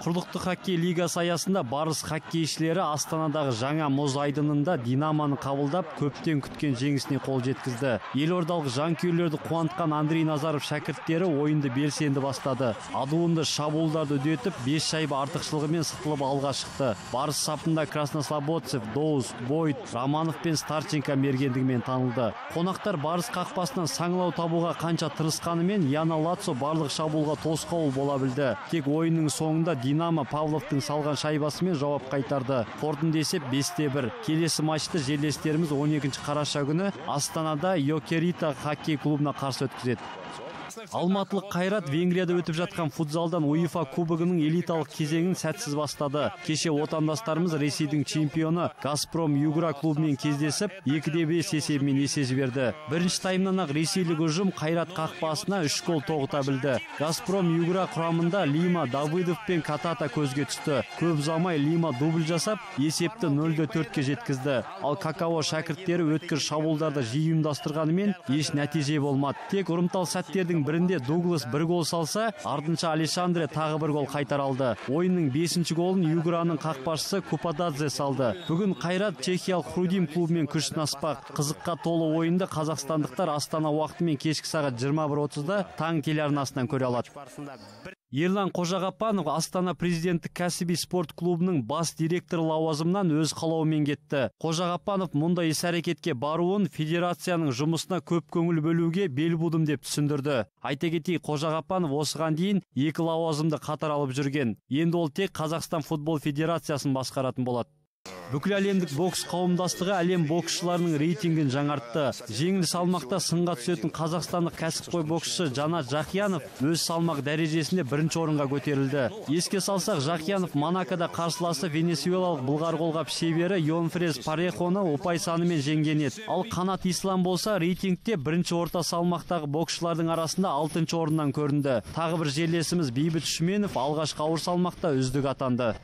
Құрлықтық хоккей лигасы аясында Барыс хоккейшілері Астанадағы жаңа мұз айдынында Динамоны қабылдап, көптен күткен жеңісіне қол жеткізді. Елордалық жанкүйерлерді қуантқан Андрей Назаров шәкірттері ойынды белсенді бастады. Адуынды шабуылдарды үдетіп, 5 шайба артықшылығымен сытылып алға шықты. Барыс сапында Краснослободцев, Доус, Бойт, Романов пен Старченко мергендігімен танылды. Қонақтар Барыс қақпасынан саңылау табуға қанша тырысқанымен, Яна Лацо барлық шабуылға тосқауыл бола білді. Тек ойынның соңында Динамо Павловтың салған шайбасымен жауап қайтарды. Қорытынды есеп 5-1. Келесі матчты жерлестеріміз 12 қараша күні Астанада Йокерита хоккей клубына қарсы өткізеді. Алматылық Қайрат Венгрияда өтіп жатқан футзалдан УЕФА кубогының элиталық кезеңін сәтсіз бастады. Кеше отандастарымыз Ресейдің чемпионы Газпром Югра клубымен кездесіп, 2-5 есебімен есе жіберді. Бірінші таймнан ақ ресейлік ұжым Қайрат қақпасына 3 гол тоғыта білді. Газпром Югра құрамында Лима, Давыдов пен Катата көзге түсті. Көп ұзамай Лима дубль жасап, есепті 0-4-ке жеткізді. Ал Какао шәкірттері өткір шабуылдарды жиі ұйымдастырғанымен еш нәтиже болмады. Тек ұрымтал сәттердің бірінде Дуглас 1 гол салса, артынша Алешандре тағы 1 гол қайтара алды. Ойынның 5-ші голын Юграның қақпашысы Купададзе салды. Бүгін Қайрат чехиялық Хрудим клубымен күш сынаспақ. Қызыққа толы ойынды қазақстандықтар Астана уақытымен кешкі сағат 21:30-да таң телеарнасынан көре алады. Ерлан Қожағапанов Астана президенттік кәсіби спорт клубының бас директоры лауазымынан өз қалауымен кетті. Қожағапанов мұндай іс-әрекетке баруын федерацияның жұмысына көп көңіл бөлуге бел будым деп түсіндірді. Айта кетейік, Қожағапанов осыған дейін 2 лауазымды қатар алып жүрген. Енді ол тек Қазақстан футбол федерациясын басқаратын болады. Бүкіл әлемдік бокс қауымдастығы әлем боксшыларының рейтингін жаңартты. Жеңіл салмақта сынға түсетін қазақстандық кәсіпқой боксшы Жанат Жақиянов өз салмақ дәрежесінде 1-ші орынға көтерілді. Еске салсақ, Жақиянов Монакода қарсыласы венесуэлалық былғар қолғап шебері Йонфрес Парехоны ұпай санымен жеңген еді. Ал Қанат Ислам болса рейтингте 1-ші орта салмақтағы боксшылардың арасында 6-ші орыннан көрінді. Тағы бір жерлесіміз Бейбіт Шүменов алғашқы ауыр салмақта үздік атанды.